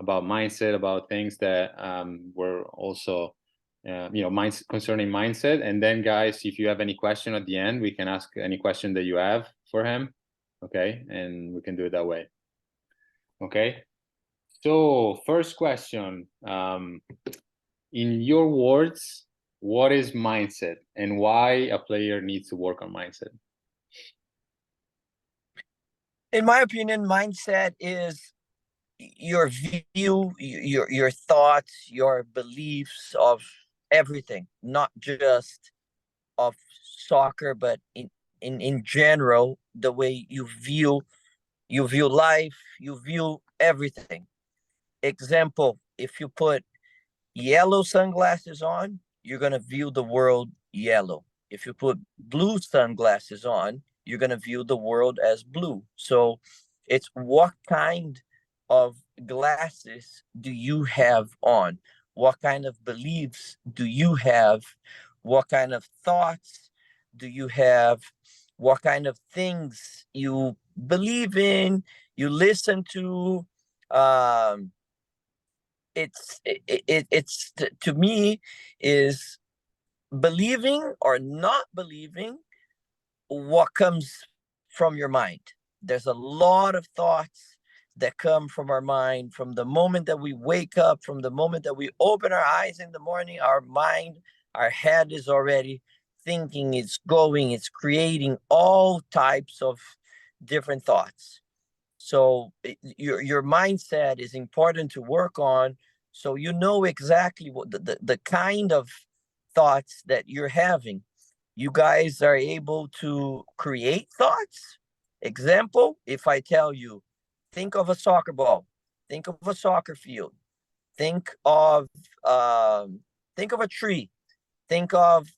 about mindset, about things that were also concerning mindset. And then, guys, if you have any question at the end, we can ask any question that you have for him. Okay, and we can do it that way. Okay, so first question, in your words, what is mindset and why a player needs to work on mindset? In my opinion, mindset is your view, your thoughts, your beliefs of everything, not just of soccer, but in general, the way you view life, you view everything. Example, if you put yellow sunglasses on, you're going to view the world yellow. If you put blue sunglasses on, you're going to view the world as blue. So it's what kind of glasses do you have on? What kind of beliefs do you have? What kind of thoughts do you have? What kind of things you believe in, you listen to? It's to me is believing or not believing what comes from your mind. There's a lot of thoughts that come from our mind from the moment that we wake up, from the moment that we open our eyes in the morning. Our mind, our head is already thinking, it's going, it's creating all types of different thoughts. So your mindset is important to work on, so you know exactly what the kind of thoughts that you're having. You guys are able to create thoughts. Example, if I tell you, think of a soccer ball, think of a soccer field, think of a tree, think of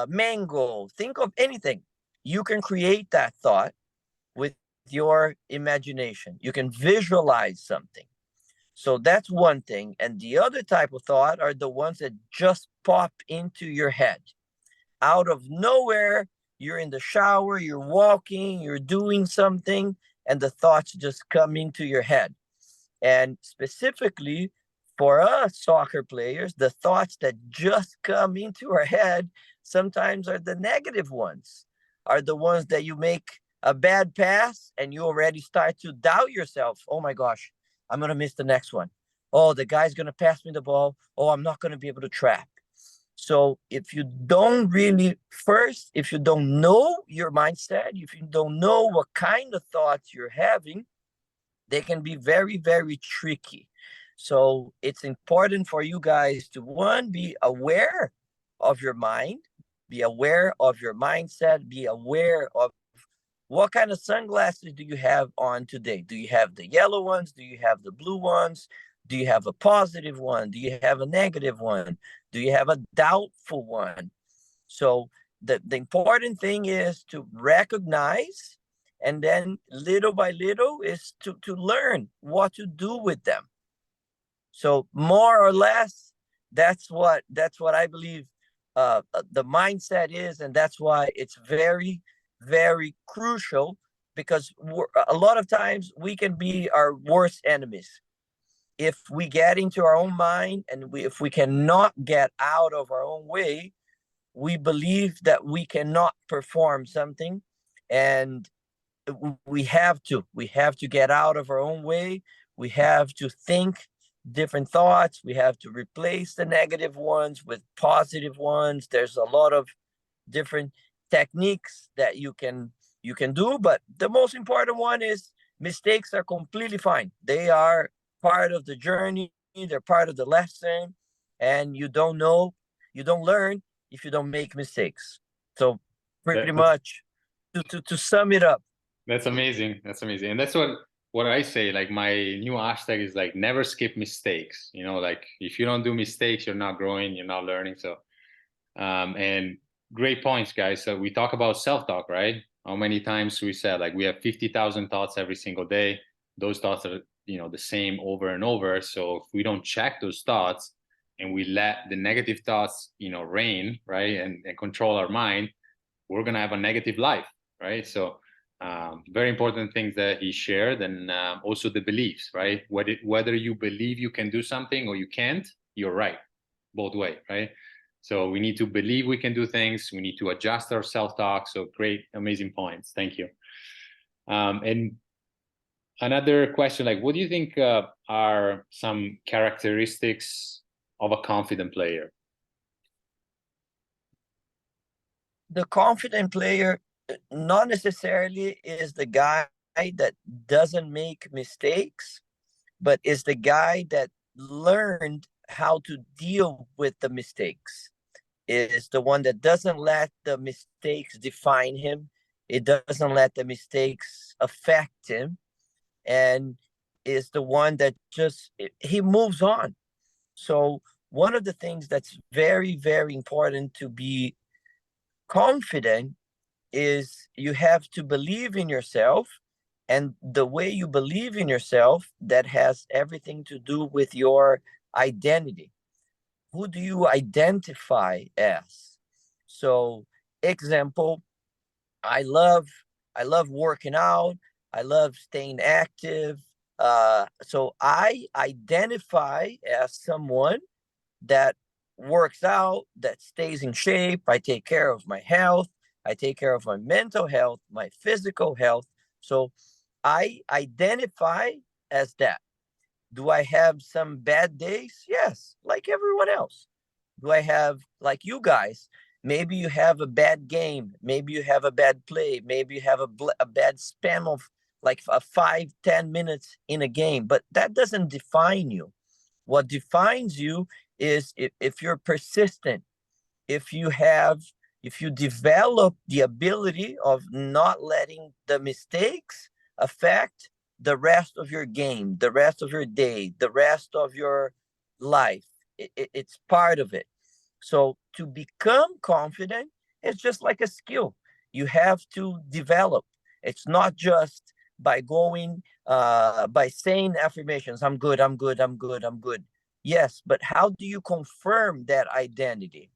mango, think of anything. You can create that thought with your imagination. You can visualize something. So that's one thing. And the other type of thought are the ones that just pop into your head. Out of nowhere, you're in the shower, you're walking, you're doing something, and the thoughts just come into your head. And specifically for us soccer players, the thoughts that just come into our head sometimes are the negative ones, are the ones that you make a bad pass and you already start to doubt yourself. Oh my gosh, I'm going to miss the next one. Oh, the guy's going to pass me the ball. Oh, I'm not going to be able to trap. So if you don't if you don't know your mindset, if you don't know what kind of thoughts you're having, they can be very, very tricky. So it's important for you guys to, one, be aware of your mind, be aware of your mindset, be aware of what kind of sunglasses do you have on today? Do you have the yellow ones? Do you have the blue ones? Do you have a positive one? Do you have a negative one? Do you have a doubtful one? So the important thing is to recognize, and then little by little is to learn what to do with them. So more or less, that's what I believe the mindset is, and that's why it's very, very crucial, because a lot of times we can be our worst enemies if we get into our own mind, and if we cannot get out of our own way. We believe that we cannot perform something, and we have to get out of our own way. We have to think different thoughts. We have to replace the negative ones with positive ones. There's a lot of different techniques that you can do, but the most important one is mistakes are completely fine. They are part of the journey, they're part of the lesson, and you don't learn if you don't make mistakes. So pretty much to sum it up. That's amazing. That's amazing. And that's what I say, like my new hashtag is like, never skip mistakes. You know, like if you don't do mistakes, you're not growing, you're not learning. So and great points, guys. So we talk about self-talk, right? How many times we said, like, we have 50,000 thoughts every single day. Those thoughts are, the same over and over. So if we don't check those thoughts and we let the negative thoughts, reign, right, and control our mind, we're going to have a negative life, right? So Very important things that he shared, and also the beliefs, right? Whether you believe you can do something or you can't, you're right, both way, right? So we need to believe we can do things. We need to adjust our self-talk. So great, amazing points. Thank you. And another question, like, what do you think are some characteristics of a confident player? The confident player not necessarily is the guy that doesn't make mistakes, but is the guy that learned how to deal with the mistakes. Is the one that doesn't let the mistakes define him. It doesn't let the mistakes affect him, and is the one that just he moves on. So one of the things that's very, very important to be confident is you have to believe in yourself, and the way you believe in yourself, that has everything to do with your identity. Who do you identify as? So example, i love I love working out, I love staying active, so I identify as someone that works out, that stays in shape. I take care of my health. I take care of my mental health, my physical health. So I identify as that. Do I have some bad days? Yes, like everyone else. Do I have, like you guys, maybe you have a bad game, maybe you have a bad play, maybe you have a bad span of like 5-10 minutes in a game, but that doesn't define you. What defines you is if you're persistent, if you develop the ability of not letting the mistakes affect the rest of your game, the rest of your day, the rest of your life. It's part of it. So to become confident, it's just like a skill you have to develop. It's not just by going by saying affirmations, I'm good, I'm good, I'm good, I'm good. Yes, but how do you confirm that identity?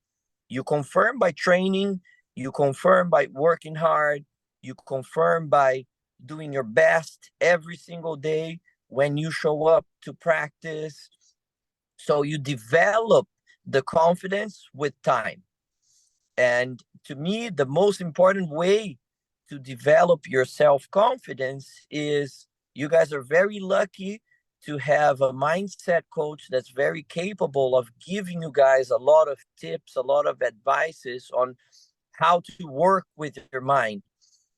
You confirm by training, you confirm by working hard, you confirm by doing your best every single day when you show up to practice. So you develop the confidence with time. And to me, the most important way to develop your self-confidence is, you guys are very lucky to have a mindset coach that's very capable of giving you guys a lot of tips, a lot of advices on how to work with your mind.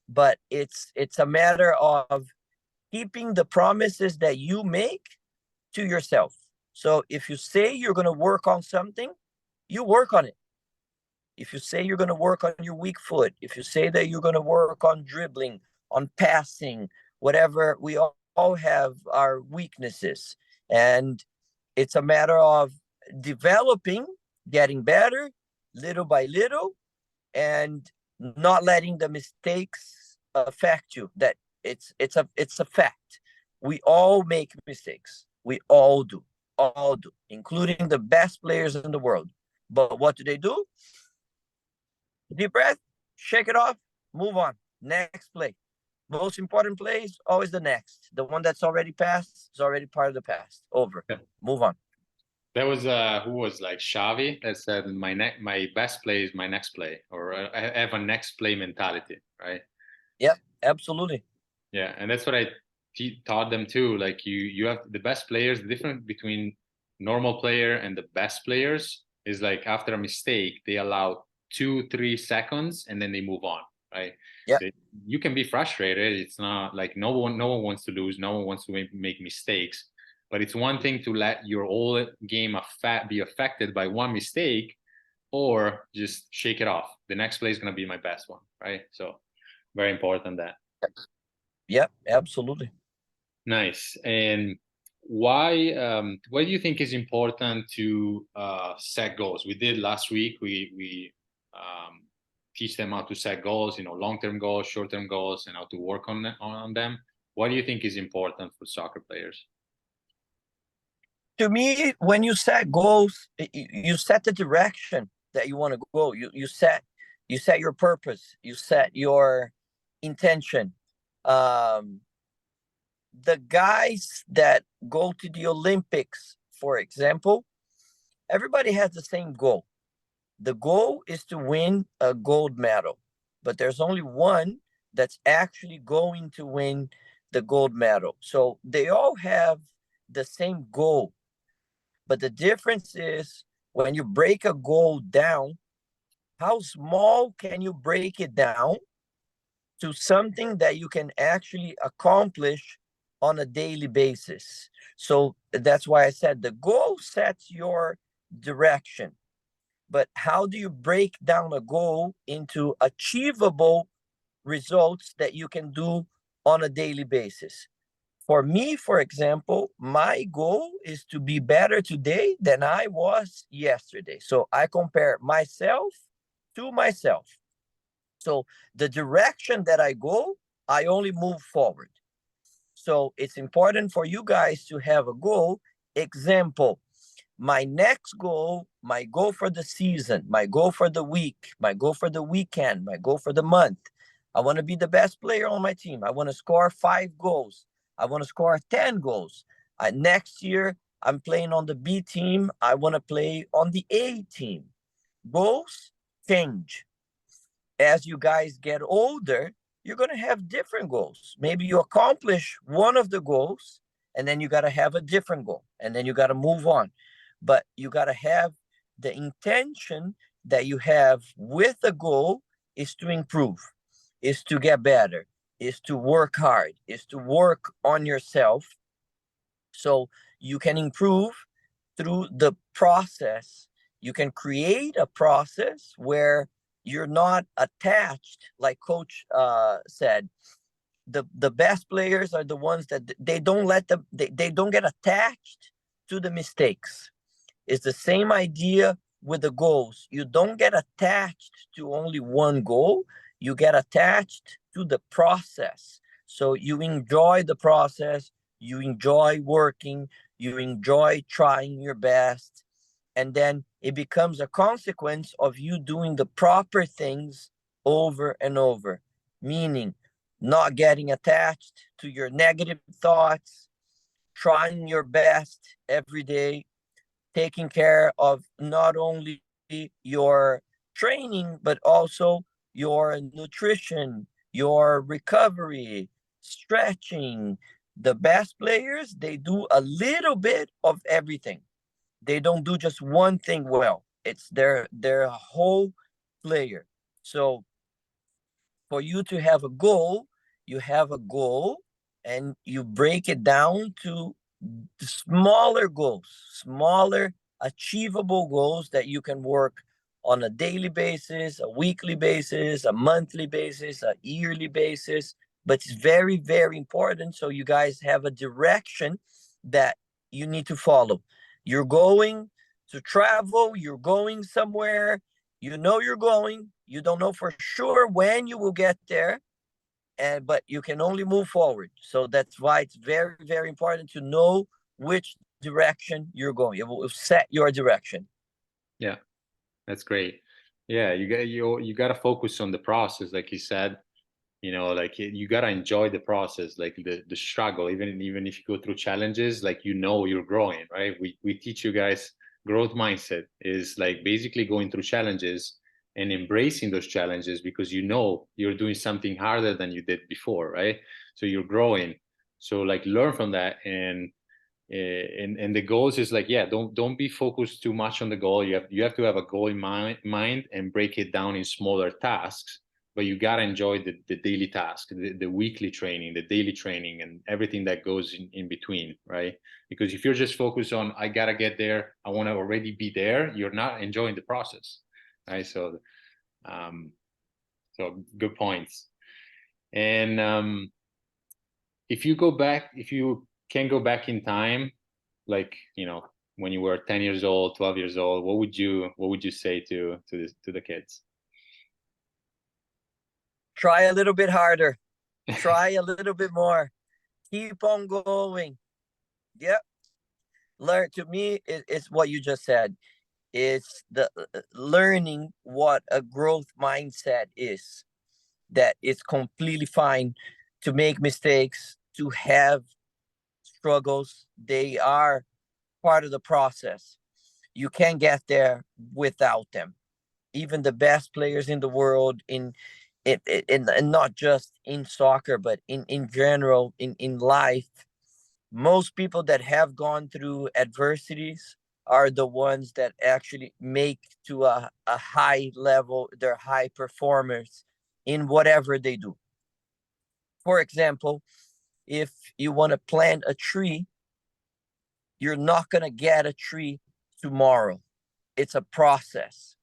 But it's a matter of keeping the promises that you make to yourself. So if you say you're going to work on something, you work on it. If you say you're going to work on your weak foot, if you say that you're going to work on dribbling, on passing, whatever, we all have our weaknesses. And it's a matter of developing, getting better little by little, and not letting the mistakes affect you. That it's a fact. We all make mistakes. We all do, including the best players in the world. But what do? Deep breath, shake it off, move on. Next play. Most important play is always the next. The one that's already passed is already part of the past. Over. Yeah. Move on. That was who was like Xavi that said my best play is my next play, or I have a next play mentality, right? Yeah, absolutely. Yeah, and that's what I taught them too. Like you have the best players. The difference between normal player and the best players is like after a mistake, they allow 2-3 seconds and then they move on, right? Yeah. So you can be frustrated. It's not like no one wants to lose. No one wants to make mistakes. But it's one thing to let your whole game be affected by one mistake, or just shake it off. The next play is going to be my best one, right? So very important that. Yeah, absolutely. Nice. And why do you think is important to set goals? We did last week. We teach them how to set goals, long-term goals, short-term goals, and how to work on them. What do you think is important for soccer players? To me, when you set goals, you set the direction that you want to go. You set your purpose. You set your intention. Um, the guys that go to the Olympics, for example, everybody has the same goal. The goal is to win a gold medal, but there's only one that's actually going to win the gold medal. So they all have the same goal, but the difference is when you break a goal down, how small can you break it down to something that you can actually accomplish on a daily basis? So that's why I said the goal sets your direction. But how do you break down a goal into achievable results that you can do on a daily basis? For me, for example, my goal is to be better today than I was yesterday. So I compare myself to myself. So the direction that I go, I only move forward. So it's important for you guys to have a goal. Example, my next goal, my goal for the season, my goal for the week, my goal for the weekend, my goal for the month. I want to be the best player on my team. I want to score 5 goals. I want to score 10 goals. Next year, I'm playing on the B team. I want to play on the A team. Goals change. As you guys get older, you're going to have different goals. Maybe you accomplish one of the goals, and then you got to have a different goal, and then you got to move on. But you got to have the intention that you have with the goal is to improve, is to get better, is to work hard, is to work on yourself so you can improve through the process. You can create a process where you're not attached, like coach said. The best players are the ones that they don't let them, they don't get attached to the mistakes. It's the same idea with the goals. You don't get attached to only one goal, you get attached to the process. So you enjoy the process, you enjoy working, you enjoy trying your best, and then it becomes a consequence of you doing the proper things over and over, meaning not getting attached to your negative thoughts, trying your best every day, taking care of not only your training, but also your nutrition, your recovery, stretching. The best players, they do a little bit of everything. They don't do just one thing well. It's their whole player. So for you to have a goal, you have a goal and you break it down to smaller goals, smaller achievable goals that you can work on a daily basis, a weekly basis, a monthly basis, a yearly basis. But it's very, very important. So you guys have a direction that you need to follow. You're going to travel, you're going somewhere, you know you're going, you don't know for sure when you will get there, but you can only move forward. So that's why it's very, very important to know which direction you're going. It will set your direction. Yeah, that's great. Yeah, you got to focus on the process, like you said. Like you got to enjoy the process, like the struggle. Even if you go through challenges, like you're growing, right? We teach you guys growth mindset is like basically going through challenges and embracing those challenges because you're doing something harder than you did before, right? So you're growing. So like learn from that, and the goals is like, yeah, don't be focused too much on the goal. You have to have a goal in mind and break it down in smaller tasks, but you got to enjoy the daily task, the weekly training, the daily training, and everything that goes in between, right? Because if you're just focused on I gotta get there, I want to already be there, you're not enjoying the process, right? So good points. And if you can go back in time, like when you were 10 years old, 12 years old, what would you say to the kids? Try a little bit harder. Try a little bit more. Keep on going. Yep. Learn. To me, it's what you just said. It's the learning what a growth mindset is. That it's completely fine to make mistakes, to have struggles. They are part of the process. You can't get there without them. Even the best players in the world, in and not just in soccer, but in general, in life, most people that have gone through adversities are the ones that actually make to a high level. They're high performers in whatever they do. For example, if you want to plant a tree, you're not going to get a tree tomorrow. It's a process.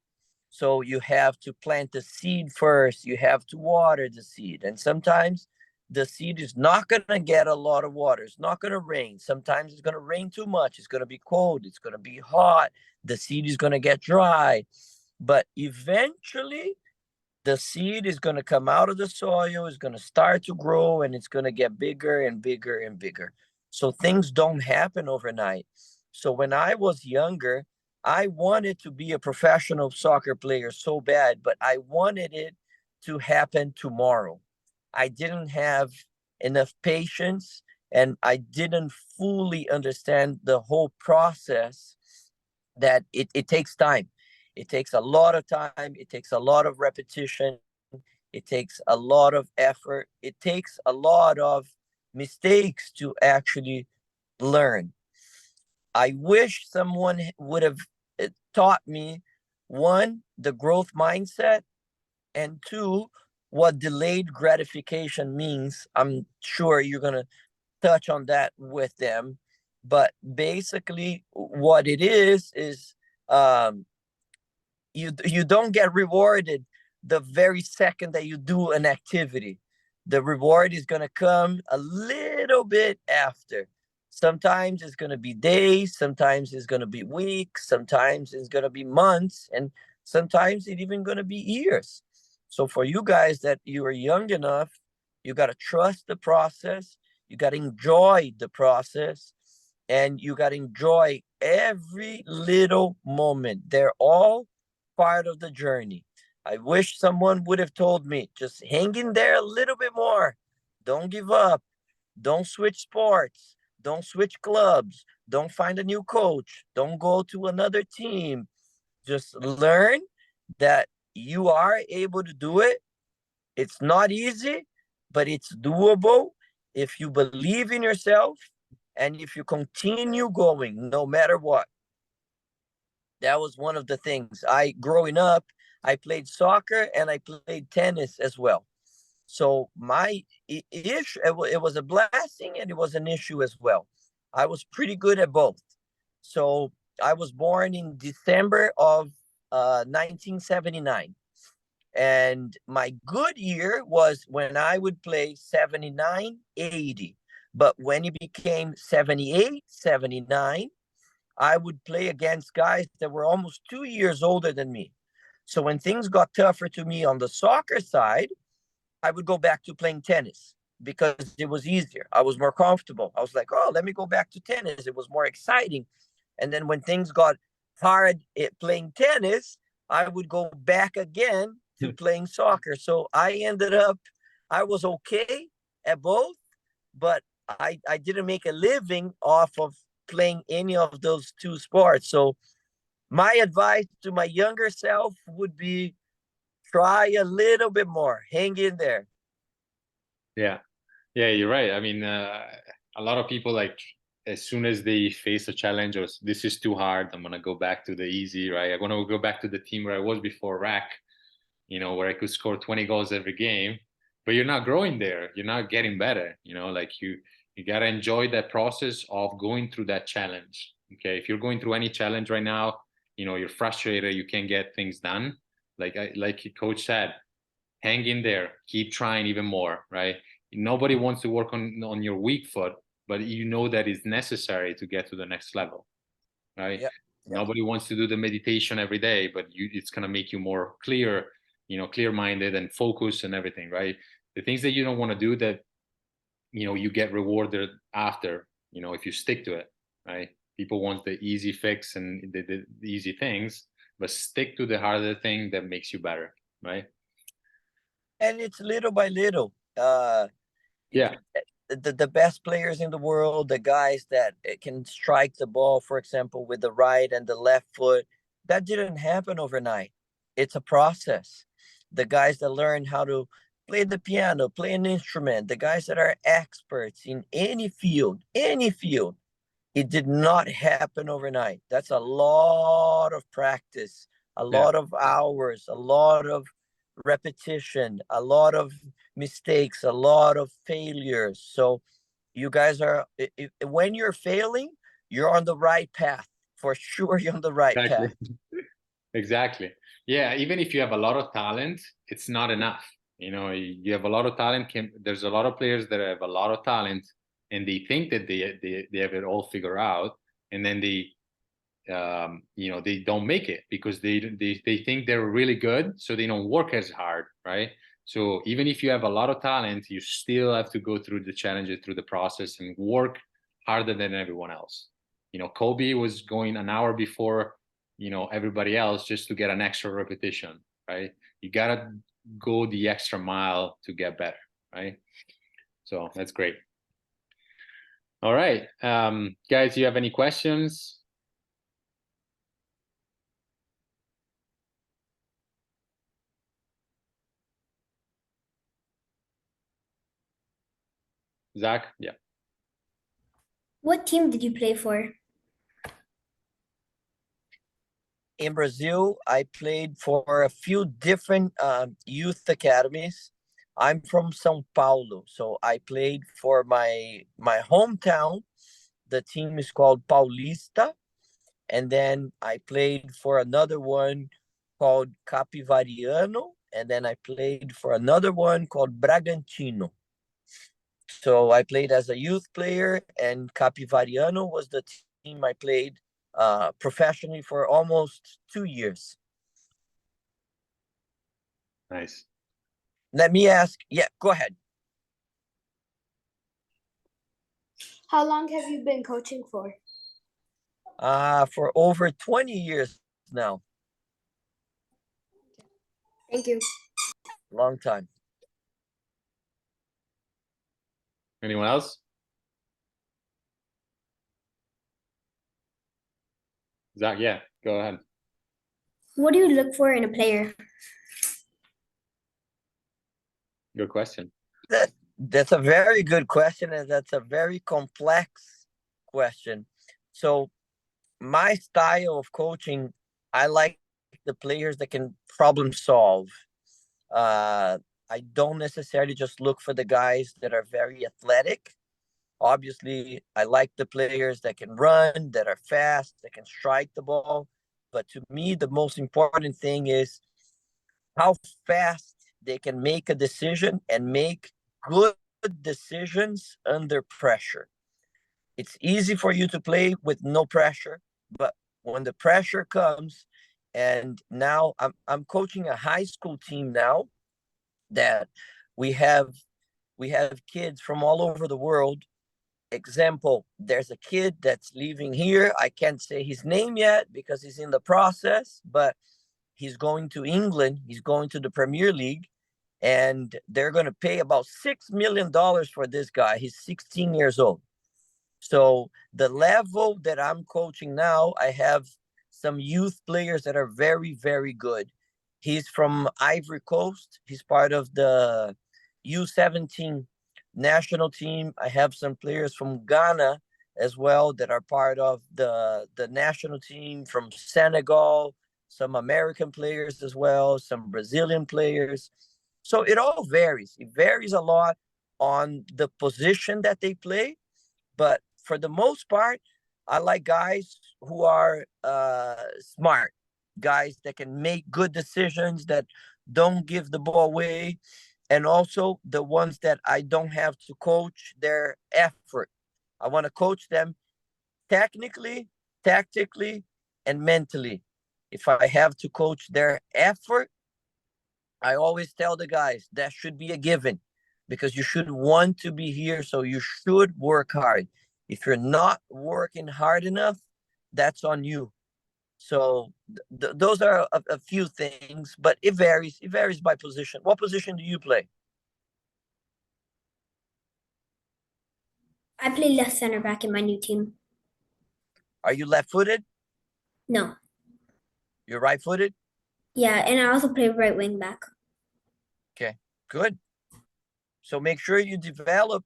So you have to plant the seed first. You have to water the seed. And sometimes the seed is not going to get a lot of water. It's not going to rain. Sometimes it's going to rain too much. It's going to be cold. It's going to be hot. The seed is going to get dry. But eventually, the seed is going to come out of the soil, is going to start to grow, and it's going to get bigger and bigger and bigger. So things don't happen overnight. So when I was younger, I wanted to be a professional soccer player so bad, but I wanted it to happen tomorrow. I didn't have enough patience, and I didn't fully understand the whole process, that it takes time. It takes a lot of time. It takes a lot of repetition. It takes a lot of effort. It takes a lot of mistakes to actually learn. I wish someone would have taught me, one, the growth mindset, and two, what delayed gratification means. I'm sure you're going to touch on that with them. But basically, what it is um, you don't get rewarded the very second that you do an activity. The reward is going to come a little bit after. Sometimes it's going to be days, sometimes it's going to be weeks, sometimes it's going to be months, and sometimes it's even going to be years. So for you guys that you are young enough, you got to trust the process, you got to enjoy the process, and you got to enjoy every little moment. They're all part of the journey. I wish someone would have told me, just hang in there a little bit more. Don't give up. Don't switch sports. Don't switch clubs. Don't find a new coach. Don't go to another team. Just learn that you are able to do it. It's not easy, but it's doable if you believe in yourself and if you continue going no matter what. That was one of the things. Growing up, I played soccer and I played tennis as well. So my issue, it was a blessing and it was an issue as well. I was pretty good at both. So I was born in December of 1979. And my good year was when I would play 79, 80. But when it became 78, 79, I would play against guys that were almost 2 years older than me. So when things got tougher to me on the soccer side, I would go back to playing tennis because it was easier. I was more comfortable. I was like, oh, let me go back to tennis. It was more exciting. And then when things got hard at playing tennis, I would go back again to playing soccer. So I was okay at both, but I didn't make a living off of playing any of those two sports. So my advice to my younger self would be, try a little bit more, hang in there. Yeah. Yeah, you're right. I mean, a lot of people, like, as soon as they face a challenge or this is too hard, I'm gonna go back to the easy, right? I'm gonna go back to the team where I was before rack, where I could score 20 goals every game. But you're not growing there. You're not getting better. Like you gotta enjoy that process of going through that challenge. Okay, if you're going through any challenge right now, you're frustrated, you can't get things done. Like coach said, hang in there, keep trying even more, right? Nobody wants to work on your weak foot, but that is necessary to get to the next level, right? Yeah. Yeah. Nobody wants to do the meditation every day, but it's going to make you more clear, clear-minded and focused and everything, right? The things that you don't want to do that, you get rewarded after, if you stick to it, right? People want the easy fix and the easy things, but stick to the harder thing that makes you better, right? And it's little by little. Yeah, The best players in the world, the guys that can strike the ball, for example, with the right and the left foot, that didn't happen overnight. It's a process. The guys that learn how to play the piano, play an instrument, the guys that are experts in any field, it did not happen overnight. That's a lot of practice, a yeah, lot of hours, a lot of repetition, a lot of mistakes, a lot of failures. So you guys are, when you're failing, you're on the right path. For sure, you're on the right exactly. path. Exactly. Yeah, even if you have a lot of talent, it's not enough. You know, you have a lot of talent. There's a lot of players that have a lot of talent, and they think that they have it all figured out, and then you know, they don't make it because they think they're really good, so they don't work as hard, right? So even if you have a lot of talent, you still have to go through the challenges, through the process, and work harder than everyone else. You know, Kobe was going an hour before, you know, everybody else just to get an extra repetition, right? You gotta go the extra mile to get better, right? So that's great. All right, guys, you have any questions? Zach? Yeah. What team did you play for? In Brazil, I played for a few different youth academies. I'm from São Paulo, so I played for my hometown. The team is called Paulista, and then I played for another one called Capivariano, and then I played for another one called Bragantino. So I played as a youth player, and Capivariano was the team I played professionally for almost 2 years. Nice. Let me ask. Yeah, go ahead. How long have you been coaching for? For over 20 years now. Thank you. Long time. Anyone else? Zach, yeah, go ahead. What do you look for in a player? Good question. That's a very good question, and that's a very complex question. So my style of coaching, I like the players that can problem solve. I don't necessarily just look for the guys that are very athletic. Obviously, I like the players that can run, that are fast, that can strike the ball. But to me, the most important thing is how fast they can make a decision and make good decisions under pressure. It's easy for you to play with no pressure, but when the pressure comes, and now I'm coaching a high school team now that we have kids from all over the world. Example, there's a kid that's leaving here. I can't say his name yet because he's in the process, but he's going to England. He's going to the Premier League, and they're going to pay about $6 million for this guy. He's 16 years old. So the level that I'm coaching now, I have some youth players that are very, very good. He's from Ivory Coast. He's part of the U17 national team. I have some players from Ghana as well that are part of the national team, from Senegal, some American players as well, some Brazilian players. So it all varies. It varies a lot on the position that they play, but for the most part, I like guys who are smart, guys that can make good decisions, that don't give the ball away, and also the ones that I don't have to coach their effort. I want to coach them technically, tactically, and mentally. If I have to coach their effort, I always tell the guys that should be a given, because you should want to be here, so you should work hard. If you're not working hard enough, that's on you. So those are a few things, but it varies. It varies by position. What position do you play? I play left center back in my new team. Are you left-footed? No. You're right-footed? Yeah, and I also play right wing back. Okay, good. So make sure you develop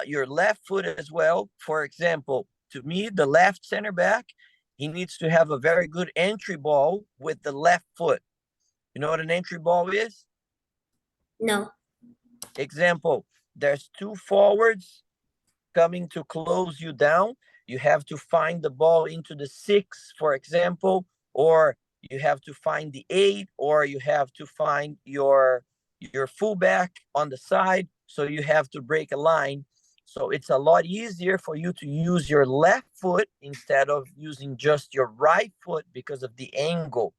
your left foot as well. For example, to me, the left center back, he needs to have a very good entry ball with the left foot. You know what an entry ball is? No. Example, there's two forwards coming to close you down. You have to find the ball into the 6, for example, or you have to find the 8, or you have to find your fullback on the side. So you have to break a line. So it's a lot easier for you to use your left foot instead of using just your right foot because of the angle.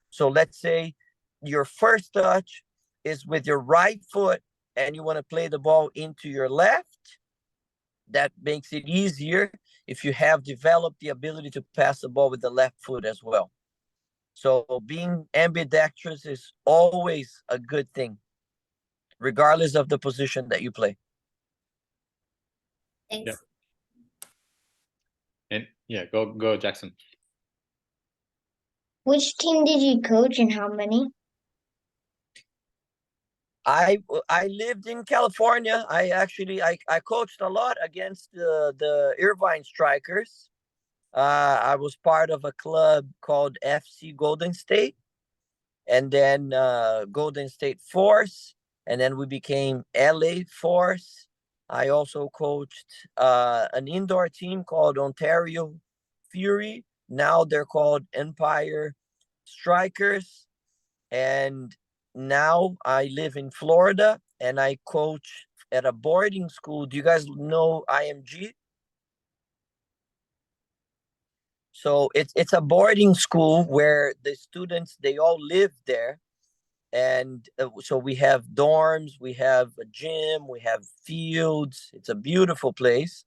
So let's say your first touch is with your right foot and you want to play the ball into your left. That makes it easier if you have developed the ability to pass the ball with the left foot as well. So being ambidextrous is always a good thing, regardless of the position that you play. Thanks. Yeah. And yeah, go Jackson. Which team did you coach and how many? I lived in California. I coached a lot against the Irvine Strikers. I was part of a club called FC Golden State, and then Golden State Force, and then we became LA Force. I also coached an indoor team called Ontario Fury. Now they're called Empire Strikers. And now I live in Florida and I coach at a boarding school. Do you guys know IMG? So it's a boarding school where the students, they all live there. And so we have dorms, we have a gym, we have fields. It's a beautiful place.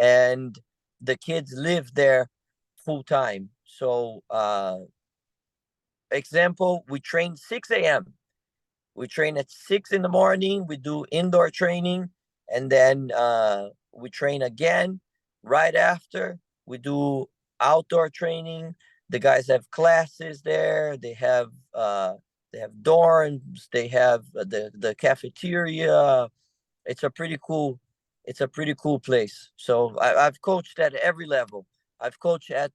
And the kids live there full time. So example, we train 6 a.m. We train at 6 in the morning. We do indoor training, and then we train again right after. We do outdoor training. The guys have classes there. They have dorms. They have the cafeteria. It's a pretty cool place. So I've coached at every level. I've coached at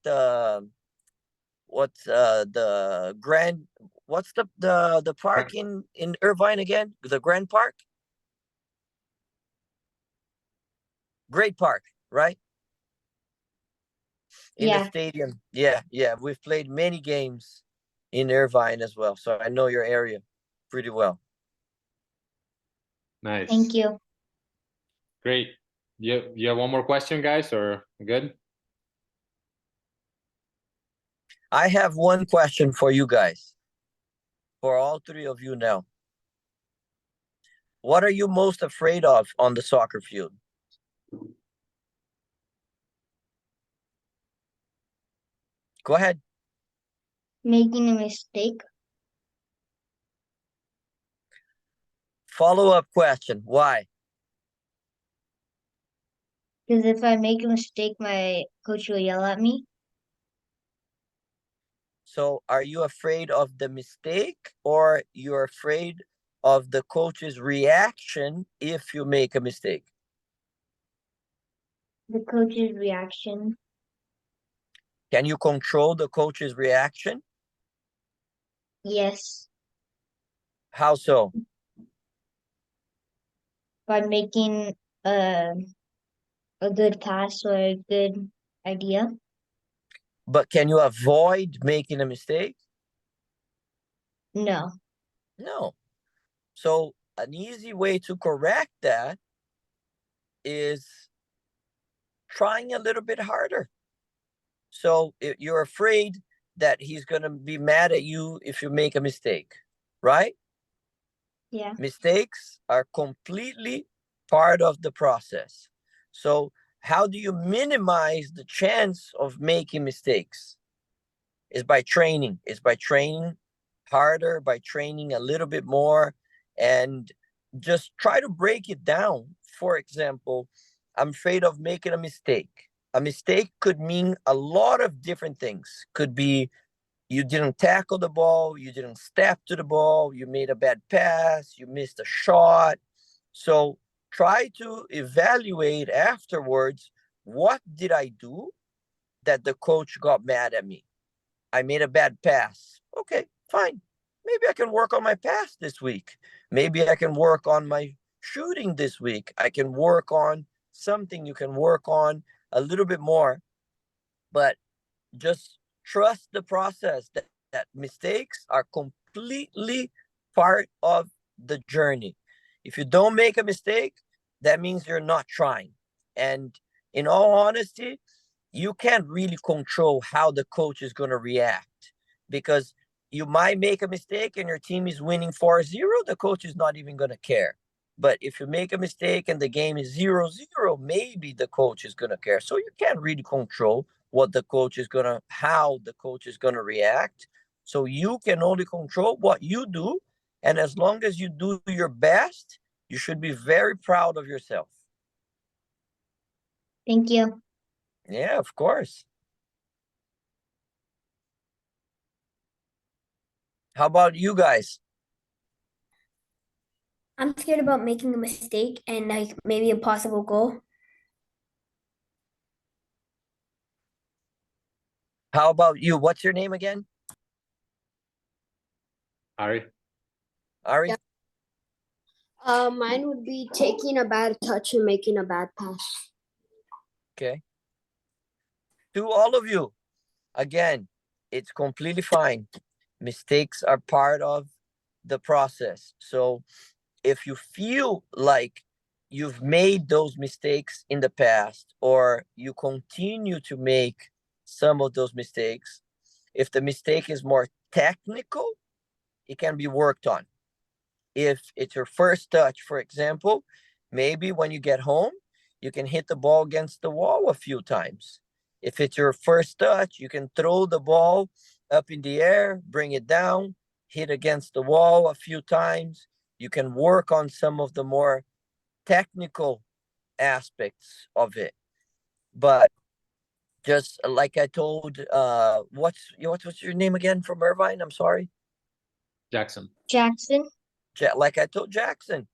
what's the park in Irvine again? The Grand Park? Great Park, right? In the stadium. Yeah. We've played many games in Irvine as well. So I know your area pretty well. Nice. Thank you. Great. You have one more question, guys, or good? I have one question for you guys. For all three of you now. What are you most afraid of on the soccer field? Go ahead. Making a mistake. Follow-up question. Why? Because if I make a mistake, my coach will yell at me. So are you afraid of the mistake, or you're afraid of the coach's reaction if you make a mistake? The coach's reaction. Can you control the coach's reaction? Yes. How so? By making a good pass or a good idea. But can you avoid making a mistake? No. No. So an easy way to correct that is trying a little bit harder. So if you're afraid that he's going to be mad at you if you make a mistake, right? Yeah. Mistakes are completely part of the process. So how do you minimize the chance of making mistakes? Is by training. Is by training harder, by training a little bit more, and just try to break it down. For example, I'm afraid of making a mistake. A mistake could mean a lot of different things. Could be you didn't tackle the ball, you didn't step to the ball, you made a bad pass, you missed a shot. So try to evaluate afterwards, what did I do that the coach got mad at me? I made a bad pass. Okay, fine. Maybe I can work on my pass this week. Maybe I can work on my shooting this week. I can work on something. You can work on a little bit more, but just trust the process, that mistakes are completely part of the journey. If you don't make a mistake, that means you're not trying. And in all honesty, you can't really control how the coach is going to react, because you might make a mistake and your team is winning 4-0, the coach is not even going to care. But if you make a mistake and the game is 0-0, maybe the coach is going to care. So you can't really control what the coach is gonna, how the coach is gonna react. So you can only control what you do, and as long as you do your best, you should be very proud of yourself. Thank you. Yeah, of course. How about you guys? I'm scared about making a mistake and like maybe a possible goal. How about you? What's your name again? Ari? Ari? Yeah. Mine would be taking a bad touch and making a bad pass. Okay. To all of you, again, it's completely fine. Mistakes are part of the process. So if you feel like you've made those mistakes in the past, or you continue to make some of those mistakes, if the mistake is more technical, it can be worked on. If it's your first touch, for example, maybe when you get home, you can hit the ball against the wall a few times. If it's your first touch, you can throw the ball up in the air, bring it down, hit against the wall a few times. You can work on some of the more technical aspects of it. But just like I told, what's your name again from Irvine? I'm sorry. Jackson. Jackson. Like I told Jackson,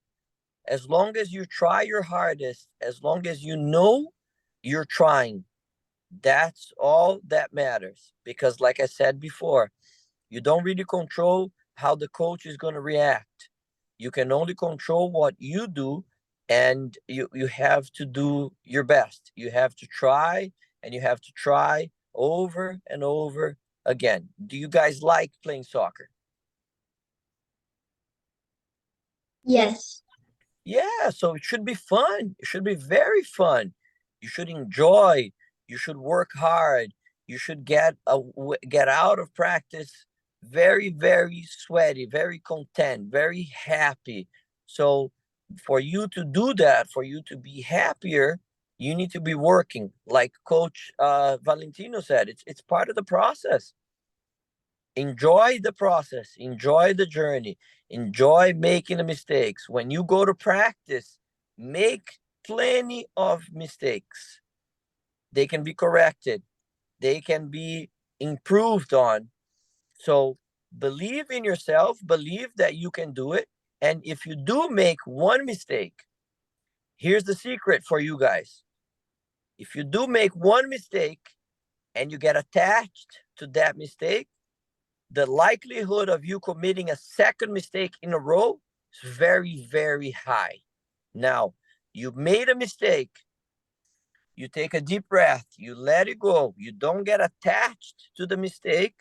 as long as you try your hardest, as long as you know you're trying, that's all that matters. Because like I said before, you don't really control how the coach is going to react. You can only control what you do, and you have to do your best. You have to try, and you have to try over and over again. Do you guys like playing soccer? Yes. Yeah, so it should be fun. It should be very fun. You should enjoy. You should work hard. You should get out of practice very, very sweaty, very content, very happy. So for you to do that, for you to be happier, you need to be working. Like Coach Valentino said, it's part of the process. Enjoy the process, enjoy the journey, enjoy making the mistakes. When you go to practice, make plenty of mistakes. They can be corrected, they can be improved on. So believe in yourself, believe that you can do it. And if you do make one mistake, here's the secret for you guys. If you do make one mistake and you get attached to that mistake, the likelihood of you committing a second mistake in a row is very, very high. Now, you made a mistake. You take a deep breath. You let it go. You don't get attached to the mistake.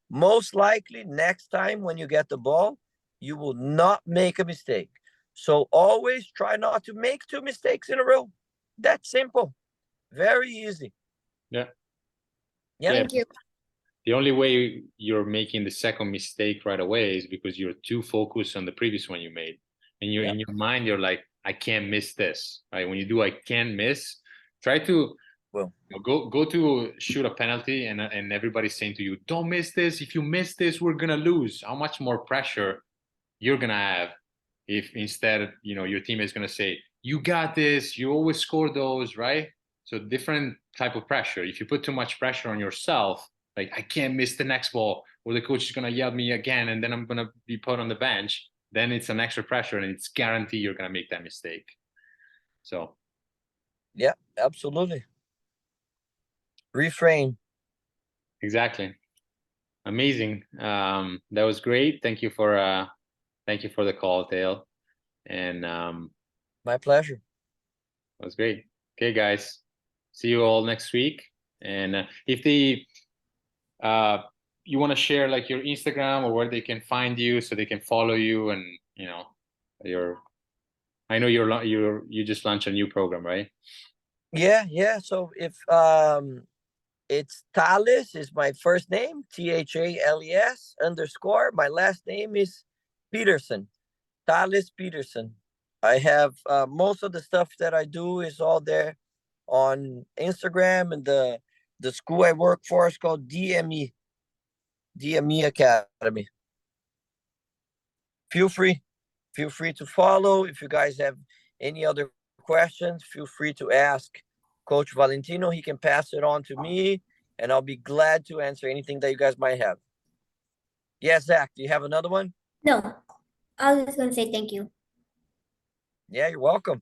Most likely, next time when you get the ball, you will not make a mistake. So always try not to make two mistakes in a row. That's simple. Very easy. Yeah. Yeah. Thank you. The only way you're making the second mistake right away is because you're too focused on the previous one you made. And you're in your mind, you're like, I can't miss this. Right? When you do I can't miss, try to go to shoot a penalty, and everybody's saying to you, don't miss this. If you miss this, we're gonna lose. How much more pressure you're gonna have if instead, your team is gonna say, you got this, you always score those, right? So different type of pressure. If you put too much pressure on yourself, like I can't miss the next ball, or the coach is gonna yell at me again, and then I'm gonna be put on the bench, then it's an extra pressure, and it's guaranteed you're gonna make that mistake. So Yeah, absolutely. Reframe. exactly. Amazing. That was great. Thank you for the call, Dale. And My pleasure. that was great. Okay, guys. See you all next week. And if you want to share like your Instagram or where they can find you so they can follow you, and I know you just launched a new program, right? Yeah. So if it's Thales is my first name, THALES _ my last name is Peterson, Thales Peterson. I have most of the stuff that I do is all there on Instagram, and the school I work for is called DME Academy. Feel free to follow. If you guys have any other questions, feel free to ask Coach Valentino. He can pass it on to me, and I'll be glad to answer anything that you guys might have. Yeah, Zach, do you have another one? No, I was just gonna say thank you. Yeah, you're welcome.